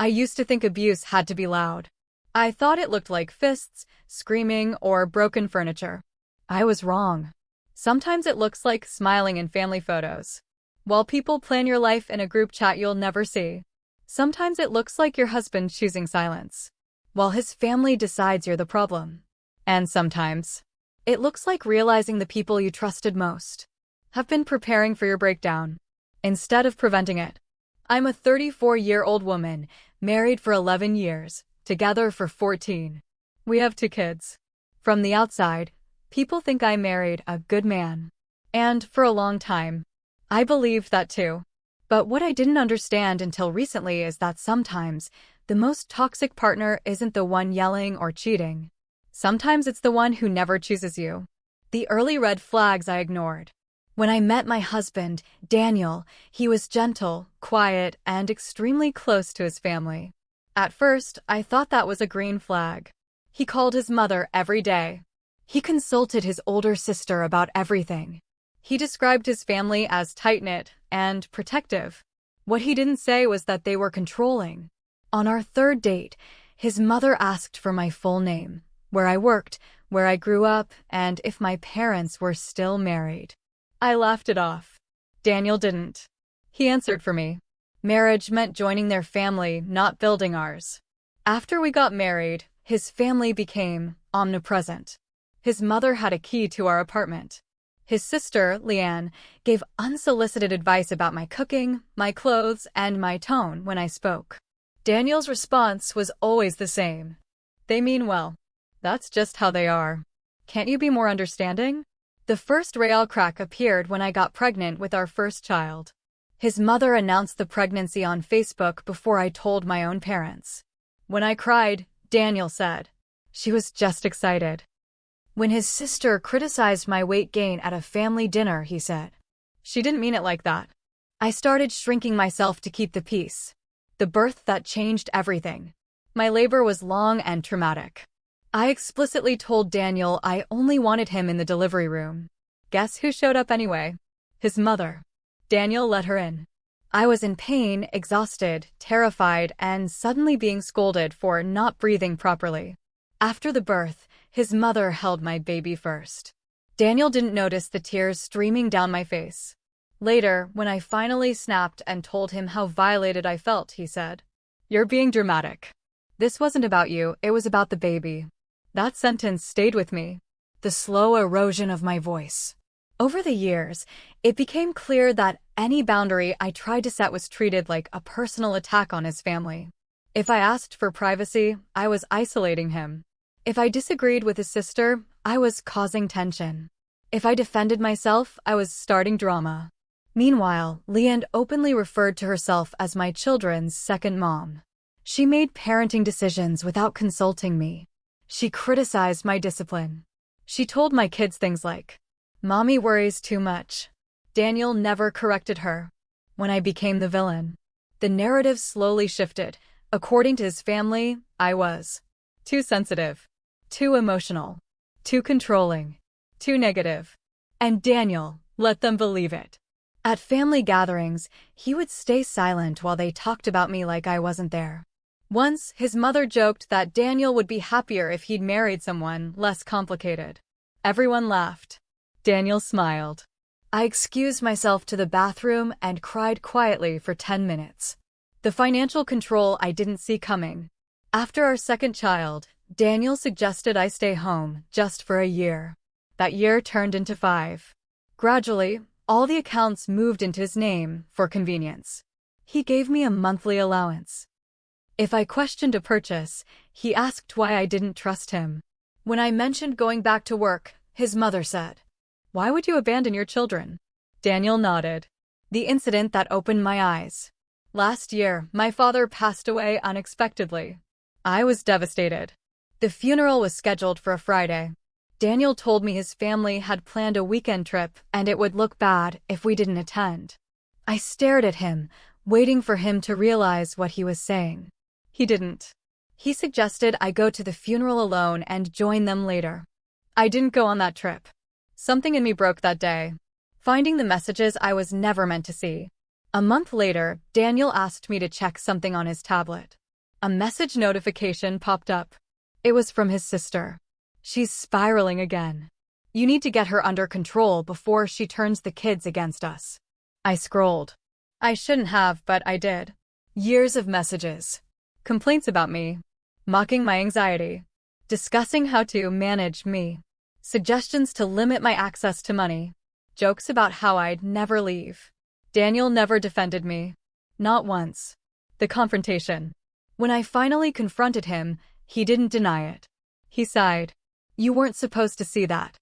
I used to think abuse had to be loud. I thought it looked like fists, screaming, or broken furniture. I was wrong. Sometimes it looks like smiling in family photos, while people plan your life in a group chat you'll never see. Sometimes it looks like your husband choosing silence, while his family decides you're the problem. And sometimes, it looks like realizing the people you trusted most have been preparing for your breakdown, instead of preventing it. I'm a 34-year-old woman, married for 11 years, together for 14. We have 2 kids. From the outside, people think I married a good man. And for a long time, I believed that too. But what I didn't understand until recently is that sometimes the most toxic partner isn't the one yelling or cheating. Sometimes it's the one who never chooses you. The early red flags I ignored. When I met my husband, Daniel, he was gentle, quiet, and extremely close to his family. At first, I thought that was a green flag. He called his mother every day. He consulted his older sister about everything. He described his family as tight-knit and protective. What he didn't say was that they were controlling. On our 3rd date, his mother asked for my full name, where I worked, where I grew up, and if my parents were still married. I laughed it off. Daniel didn't. He answered for me. Marriage meant joining their family, not building ours. After we got married, his family became omnipresent. His mother had a key to our apartment. His sister, Leanne, gave unsolicited advice about my cooking, my clothes, and my tone when I spoke. Daniel's response was always the same. They mean well. That's just how they are. Can't you be more understanding? The first real crack appeared when I got pregnant with our first child. His mother announced the pregnancy on Facebook before I told my own parents. When I cried, Daniel said, she was just excited. When his sister criticized my weight gain at a family dinner, he said, she didn't mean it like that. I started shrinking myself to keep the peace. The birth that changed everything. My labor was long and traumatic. I explicitly told Daniel I only wanted him in the delivery room. Guess who showed up anyway? His mother. Daniel let her in. I was in pain, exhausted, terrified, and suddenly being scolded for not breathing properly. After the birth, his mother held my baby first. Daniel didn't notice the tears streaming down my face. Later, when I finally snapped and told him how violated I felt, he said, "You're being dramatic. This wasn't about you, it was about the baby." That sentence stayed with me. The slow erosion of my voice. Over the years, it became clear that any boundary I tried to set was treated like a personal attack on his family. If I asked for privacy, I was isolating him. If I disagreed with his sister, I was causing tension. If I defended myself, I was starting drama. Meanwhile, Leanne openly referred to herself as my children's second mom. She made parenting decisions without consulting me. She criticized my discipline. She told my kids things like, "Mommy worries too much." Daniel never corrected her. When I became the villain, the narrative slowly shifted. According to his family, I was too sensitive, too emotional, too controlling, too negative. And Daniel let them believe it. At family gatherings, he would stay silent while they talked about me like I wasn't there. Once, his mother joked that Daniel would be happier if he'd married someone less complicated. Everyone laughed. Daniel smiled. I excused myself to the bathroom and cried quietly for 10 minutes. The financial control I didn't see coming. After our second child, Daniel suggested I stay home just for a year. That year turned into 5. Gradually, all the accounts moved into his name for convenience. He gave me a monthly allowance. If I questioned a purchase, he asked why I didn't trust him. When I mentioned going back to work, his mother said, "Why would you abandon your children?" Daniel nodded. The incident that opened my eyes. Last year, my father passed away unexpectedly. I was devastated. The funeral was scheduled for a Friday. Daniel told me his family had planned a weekend trip and it would look bad if we didn't attend. I stared at him, waiting for him to realize what he was saying. He didn't. He suggested I go to the funeral alone and join them later. I didn't go on that trip. Something in me broke that day, finding the messages I was never meant to see. A month later, Daniel asked me to check something on his tablet. A message notification popped up. It was from his sister. She's spiraling again. You need to get her under control before she turns the kids against us. I scrolled. I shouldn't have, but I did. Years of messages. Complaints about me. Mocking my anxiety. Discussing how to manage me. Suggestions to limit my access to money. Jokes about how I'd never leave. Daniel never defended me. Not once. The confrontation. When I finally confronted him, he didn't deny it. He sighed. You weren't supposed to see that.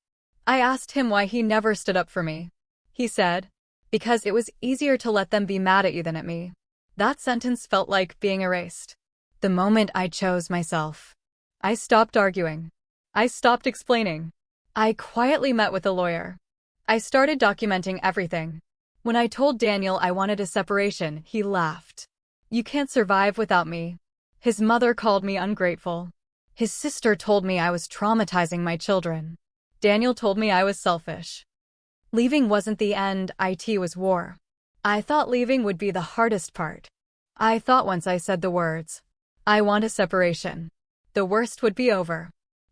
I asked him why he never stood up for me. He said, because it was easier to let them be mad at you than at me. That sentence felt like being erased. The moment I chose myself. I stopped arguing. I stopped explaining. I quietly met with a lawyer. I started documenting everything. When I told Daniel I wanted a separation, he laughed. You can't survive without me. His mother called me ungrateful. His sister told me I was traumatizing my children. Daniel told me I was selfish. Leaving wasn't the end, it was war. I thought leaving would be the hardest part. I thought once I said the words, I want a separation, the worst would be over.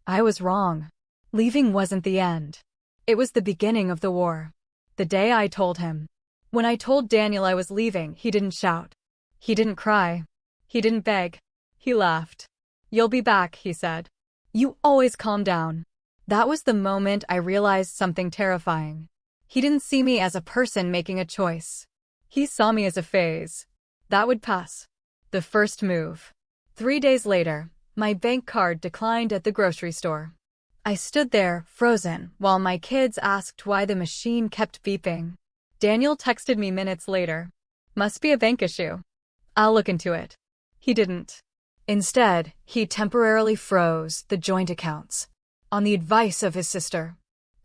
I was wrong. Leaving wasn't the end. It was the beginning of the war. The day I told him. When I told Daniel I was leaving, he didn't shout. He didn't cry. He didn't beg. He laughed. You'll be back, he said. You always calm down. That was the moment I realized something terrifying. He didn't see me as a person making a choice. He saw me as a phase. That would pass. The first move. 3 days later, my bank card declined at the grocery store. I stood there, frozen, while my kids asked why the machine kept beeping. Daniel texted me minutes later. Must be a bank issue. I'll look into it. He didn't. Instead, he temporarily froze the joint accounts. On the advice of his sister.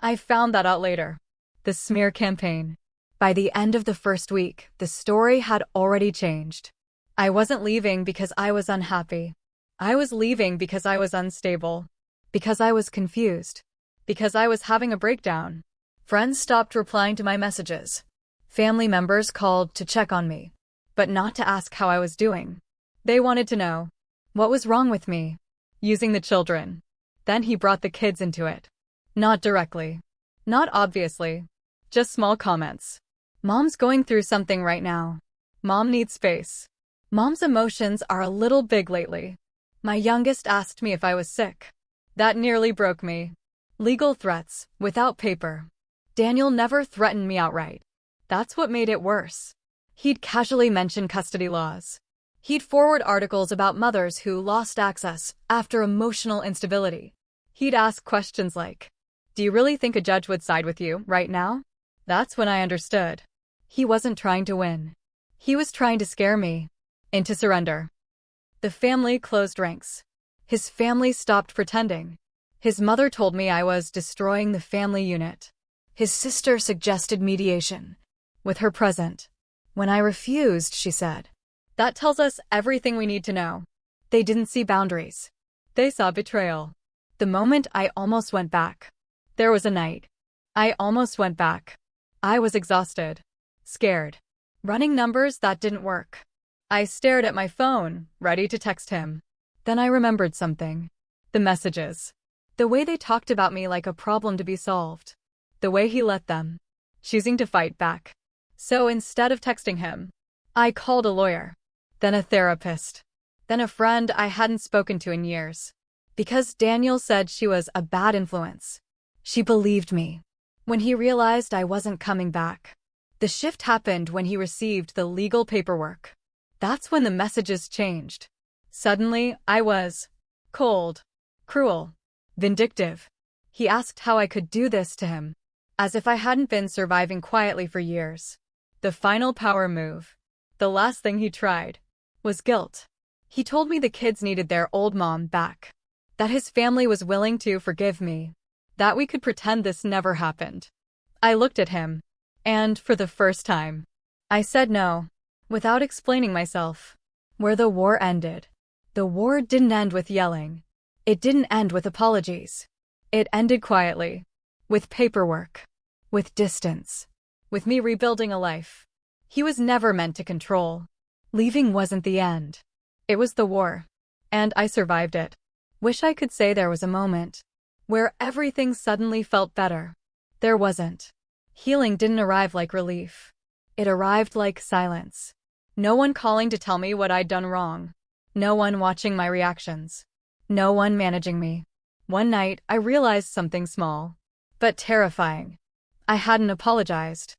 I found that out later. The smear campaign. By the end of the first week, the story had already changed. I wasn't leaving because I was unhappy. I was leaving because I was unstable. Because I was confused. Because I was having a breakdown. Friends stopped replying to my messages. Family members called to check on me, but not to ask how I was doing. They wanted to know what was wrong with me. Using the children. Then he brought the kids into it. Not directly. Not obviously. Just small comments. Mom's going through something right now. Mom needs space. Mom's emotions are a little big lately. My youngest asked me if I was sick. That nearly broke me. Legal threats, without paper. Daniel never threatened me outright. That's what made it worse. He'd casually mention custody laws. He'd forward articles about mothers who lost access after emotional instability. He'd ask questions like, do you really think a judge would side with you right now? That's when I understood. He wasn't trying to win. He was trying to scare me into surrender. The family closed ranks. His family stopped pretending. His mother told me I was destroying the family unit. His sister suggested mediation, with her present. When I refused, she said, that tells us everything we need to know. They didn't see boundaries. They saw betrayal. The moment I almost went back. There was a night. I almost went back. I was exhausted. Scared. Running numbers that didn't work. I stared at my phone, ready to text him. Then I remembered something. The messages. The way they talked about me like a problem to be solved. The way he let them. Choosing to fight back. So instead of texting him, I called a lawyer. Then a therapist. Then a friend I hadn't spoken to in years. Because Daniel said she was a bad influence. She believed me. When he realized I wasn't coming back. The shift happened when he received the legal paperwork. That's when the messages changed. Suddenly, I was cold, cruel, vindictive. He asked how I could do this to him, as if I hadn't been surviving quietly for years. The final power move, the last thing he tried, was guilt. He told me the kids needed their old mom back, that his family was willing to forgive me, that we could pretend this never happened. I looked at him, and for the first time, I said no, without explaining myself. Where the war ended. The war didn't end with yelling. It didn't end with apologies. It ended quietly. With paperwork. With distance. With me rebuilding a life. He was never meant to control. Leaving wasn't the end. It was the war. And I survived it. Wish I could say there was a moment where everything suddenly felt better. There wasn't. Healing didn't arrive like relief. It arrived like silence. No one calling to tell me what I'd done wrong. No one watching my reactions. No one managing me. One night, I realized something small, but terrifying. I hadn't apologized.